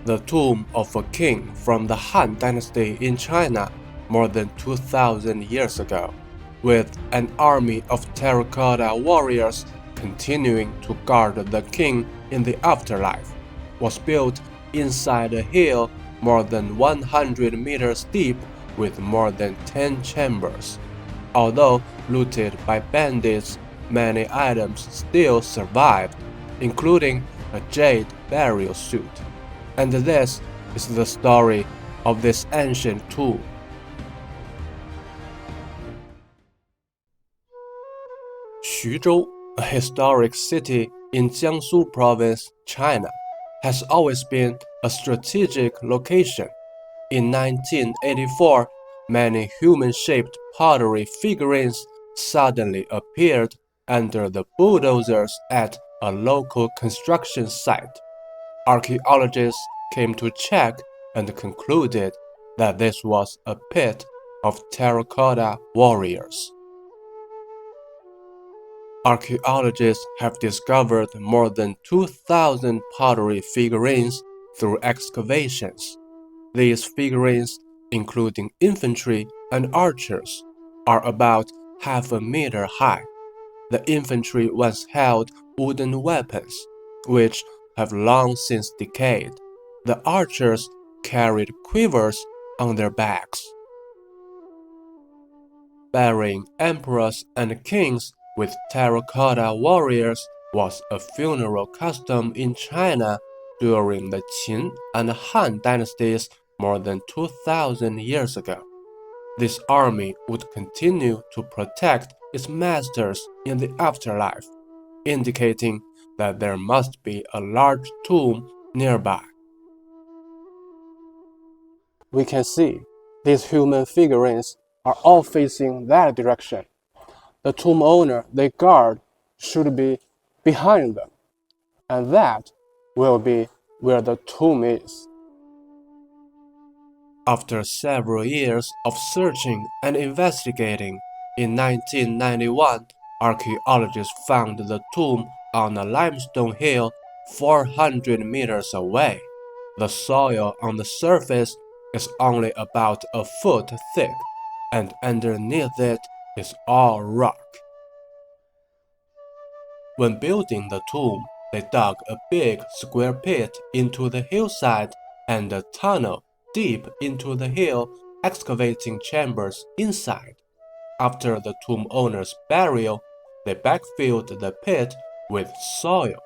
the tomb of a king from the Han Dynasty in China more than 2,000 years ago, with an army of terracotta warriors continuing to guard the king in the afterlife, was built inside a hill more than 100 meters deep with more than 10 chambers. Although looted by bandits, many items still survived, including a jade burial suit. And this is the story of this ancient tomb. Xuzhou, a historic city in Jiangsu Province, China, has always been a strategic location. In 1984, many human-shaped pottery figurines suddenly appeared under the bulldozers at a local construction site. Archaeologists came to check and concluded that this was a pit of terracotta warriors. Archaeologists have discovered more than 2,000 pottery figurines through excavations. These figurines, including infantry and archers, are about half a meter high. The infantry once held wooden weapons, which have long since decayed. The archers carried quivers on their backs. Burying emperors and kings with terracotta warriors was a funeral custom in China during the Qin and Han dynasties more than 2,000 years ago. This army would continue to protect its masters in the afterlife, indicating that there must be a large tomb nearby. We can see these human figurines are all facing that direction. The tomb owner they guard should be behind them, and that will be where the tomb is. After several years of searching and investigating, in 1991, archaeologists found the tomb on a limestone hill 400 meters away. The soil on the surface is only about a foot thick, and underneath it is all rock. When building the tomb, they dug a big square pit into the hillside and a tunnel deep into the hill, excavating chambers inside. After the tomb owner's burial, they backfilled the pit with soil,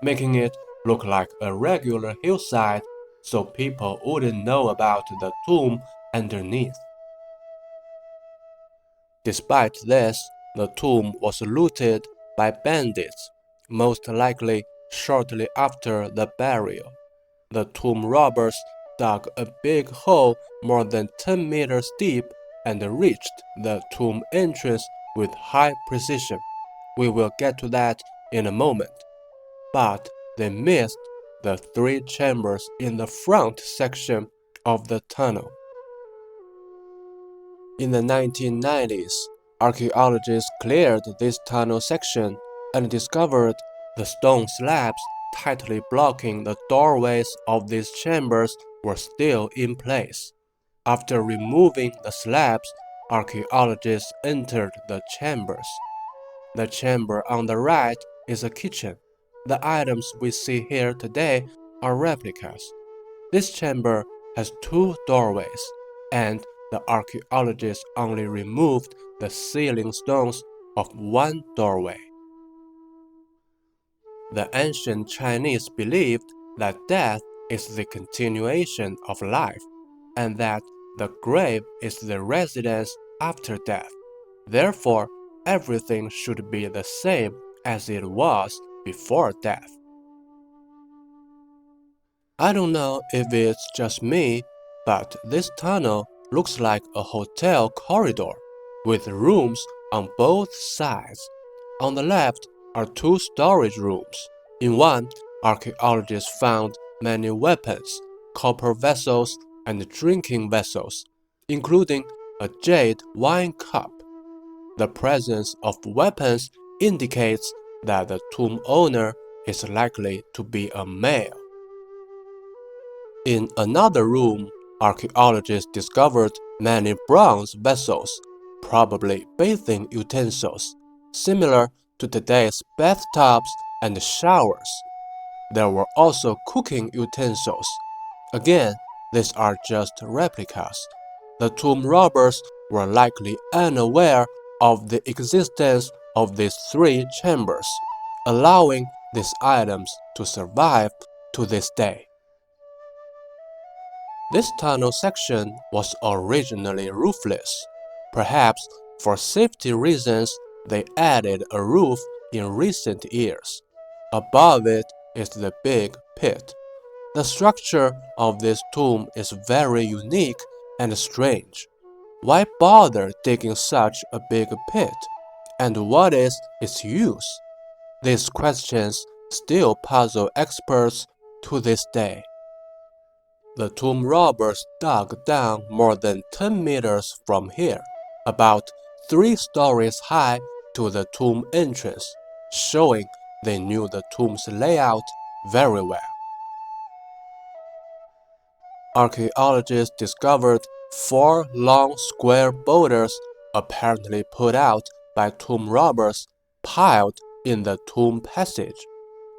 making it look like a regular hillside so people wouldn't know about the tomb underneath. Despite this, the tomb was looted by bandits, most likely shortly after the burial. The tomb robbers dug a big hole more than 10 meters deep and reached the tomb entrance with high precision. We will get to that in a moment. But they missed the 3 chambers in the front section of the tunnel. In the 1990s, archaeologists cleared this tunnel section and discovered the stone slabs tightly blocking the doorways of these chambers were still in place. After removing the slabs, archaeologists entered the chambers. The chamber on the right is a kitchen. The items we see here today are replicas. This chamber has 2 doorways, and the archaeologists only removed the ceiling stones of 1 doorway. The ancient Chinese believed that death is the continuation of life, and that the grave is the residence after death. Therefore, everything should be the same as it was before death. I don't know if it's just me, but this tunnel looks like a hotel corridor, with rooms on both sides. On the left are 2 storage rooms. In one, archaeologists found many weapons, copper vessels, and drinking vessels, including a jade wine cup. The presence of weapons indicates that the tomb owner is likely to be a male. In another room, archaeologists discovered many bronze vessels, probably bathing utensils, similar to today's bathtubs and showers. There were also cooking utensils. Again, these are just replicas. The tomb robbers were likely unaware of the existence of these three chambers, allowing these items to survive to this day. This tunnel section was originally roofless. Perhaps for safety reasons, they added a roof in recent years. Above it is the big pit. The structure of this tomb is very unique and strange. Why bother digging such a big pit? And what is its use? These questions still puzzle experts to this day. The tomb robbers dug down more than 10 meters from here, about 3 stories high, to the tomb entrance, showing they knew the tomb's layout very well. Archaeologists discovered 4 long square boulders apparently put out by tomb robbers piled in the tomb passage.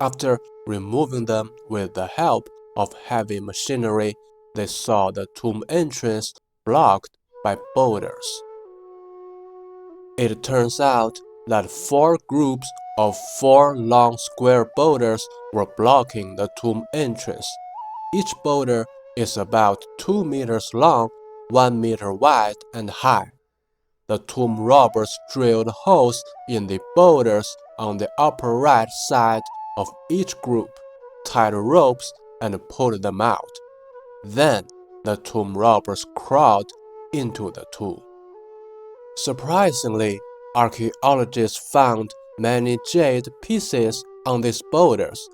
After removing them with the help of heavy machinery, they saw the tomb entrance blocked by boulders. It turns out that 4 groups of 4 long square boulders were blocking the tomb entrance. Each boulder is about 2 meters long, 1 meter wide and high. The tomb robbers drilled holes in the boulders on the upper right side of each group, tied ropes, and pulled them out. Then the tomb robbers crawled into the tomb. Surprisingly, archaeologists found many jade pieces on these boulders,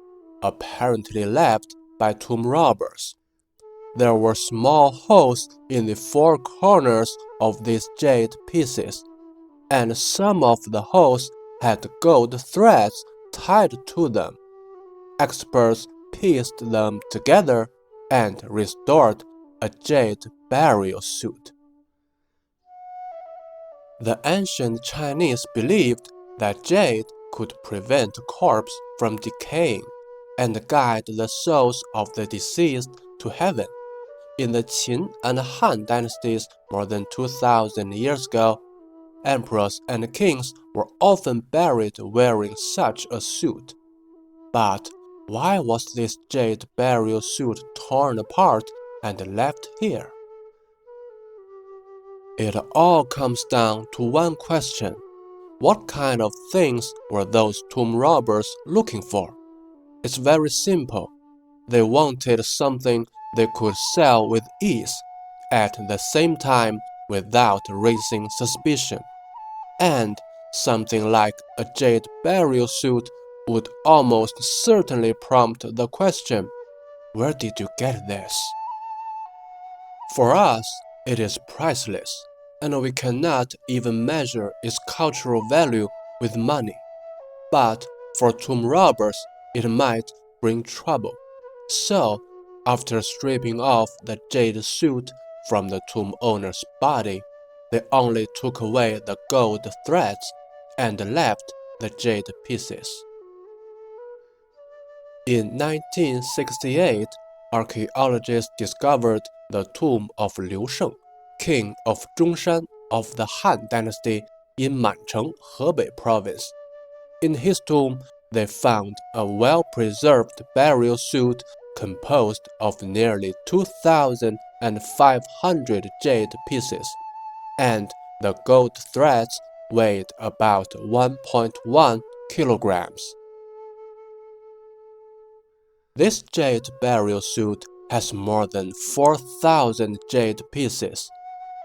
apparently left by tomb robbers. There were small holes in the 4 corners of these jade pieces, and some of the holes had gold threads tied to them. Experts pieced them together and restored a jade burial suit. The ancient Chinese believed that jade could prevent a corpse from decaying and guide the souls of the deceased to heaven. In the Qin and Han dynasties more than 2,000 years ago, emperors and kings were often buried wearing such a suit. But why was this jade burial suit torn apart and left here? It all comes down to one question. What kind of things were those tomb robbers looking for? It's very simple. They wanted something they could sell with ease, at the same time without raising suspicion. And something like a jade burial suit would almost certainly prompt the question, where did you get this? For us, it is priceless, and we cannot even measure its cultural value with money. But for tomb robbers, it might bring trouble. So, after stripping off the jade suit from the tomb owner's body, they only took away the gold threads and left the jade pieces. In 1968, archaeologists discovered the tomb of Liu Sheng, king of Zhongshan of the Han Dynasty in Mancheng, Hebei province. In his tomb, they found a well-preserved burial suit composed of nearly 2,500 jade pieces, and the gold threads weighed about 1.1 kilograms. This jade burial suit has more than 4,000 jade pieces,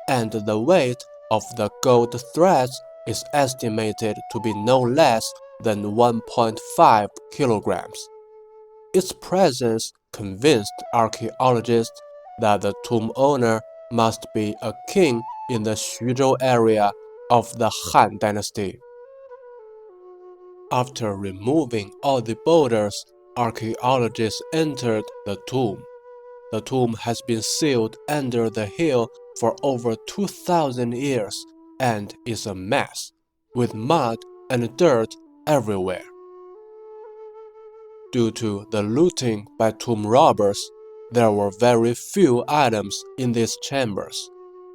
and the weight of the gold threads is estimated to be no less than 1.5 kilograms. Its presence convinced archaeologists that the tomb owner must be a king in the Xuzhou area of the Han Dynasty. After removing all the boulders, archaeologists entered the tomb. the tomb has been sealed under the hill for over 2,000 years and is a mess, with mud and dirt everywhere. Due to the looting by tomb robbers, there were very few items in these chambers.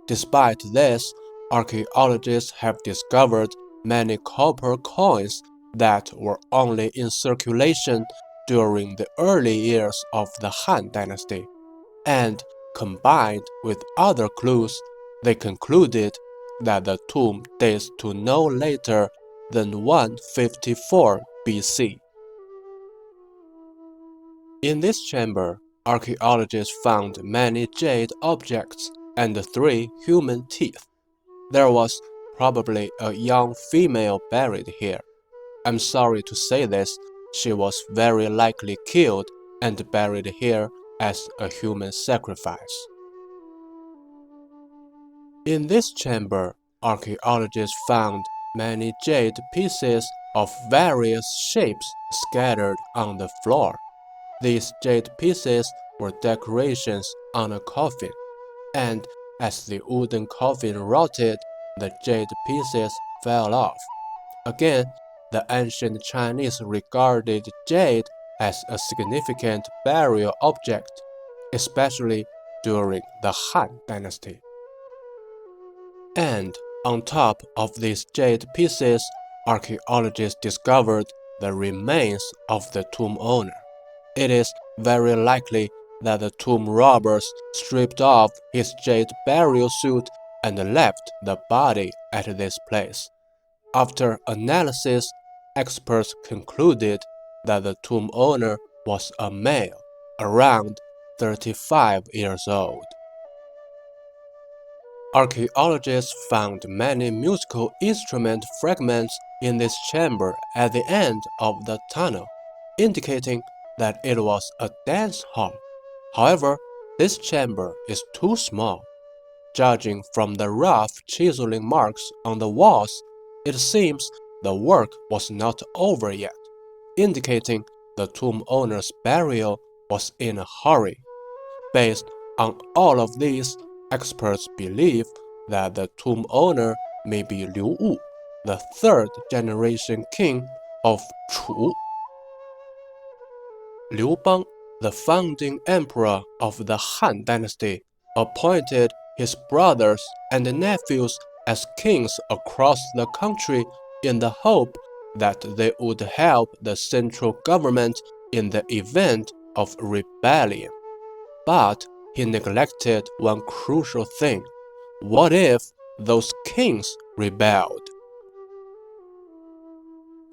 Despite this, archaeologists have discovered many copper coins that were only in circulation during the early years of the Han Dynasty, and combined with other clues, they concluded that the tomb dates to no later than 154 BC. In this chamber, archaeologists found many jade objects and 3 human teeth. There was probably a young female buried here. I'm sorry to say this, she was very likely killed and buried here as a human sacrifice. In this chamber, archaeologists found many jade pieces of various shapes scattered on the floor. These jade pieces were decorations on a coffin, and as the wooden coffin rotted, the jade pieces fell off. Again, the ancient Chinese regarded jade as a significant burial object, especially during the Han Dynasty. And on top of these jade pieces, archaeologists discovered the remains of the tomb owner. It is very likely that the tomb robbers stripped off his jade burial suit and left the body at this place. After analysis, experts concluded that the tomb owner was a male, around 35 years old. Archaeologists found many musical instrument fragments in this chamber at the end of the tunnel, indicating that it was a dance hall. However, this chamber is too small. Judging from the rough chiseling marks on the walls, it seems the work was not over yet, indicating the tomb owner's burial was in a hurry. Based on all of these, experts believe that the tomb owner may be Liu Wu, the 3rd generation king of Chu. Liu Bang, the founding emperor of the Han Dynasty, appointed his brothers and nephews as kings across the country in the hope that they would help the central government in the event of rebellion. But he neglected one crucial thing. What if those kings rebelled?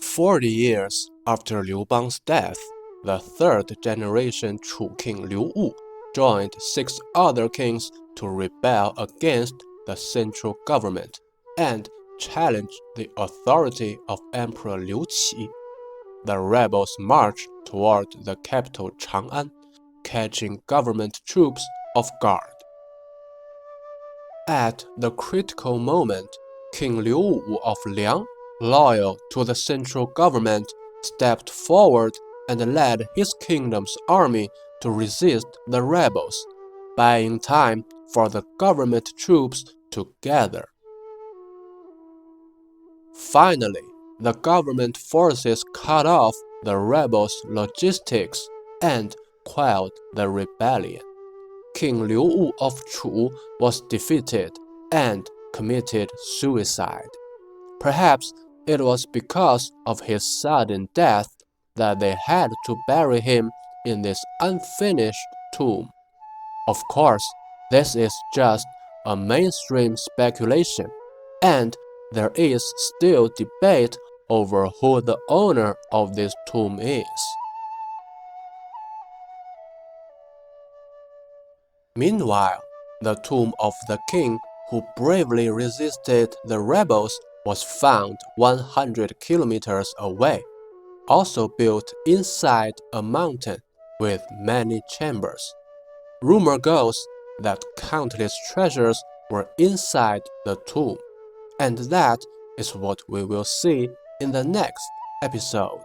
40 years after Liu Bang's death, the 3rd generation Chu king Liu Wu joined 6 other kings to rebel against the central government and challenge the authority of Emperor Liu Qi. The rebels marched toward the capital Chang'an, catching government troops off guard. At the critical moment, King Liu Wu of Liang, loyal to the central government, stepped forward and led his kingdom's army to resist the rebels, buying time for the government troops to gather. Finally, the government forces cut off the rebels' logistics and quelled the rebellion. King Liu Wu of Chu was defeated and committed suicide. Perhaps it was because of his sudden death that they had to bury him in this unfinished tomb. Of course, this is just a mainstream speculation, and there is still debate over who the owner of this tomb is. Meanwhile, the tomb of the king who bravely resisted the rebels was found 100 kilometers away, also built inside a mountain with many chambers. Rumor goes that countless treasures were inside the tomb, and that is what we will see in the next episode.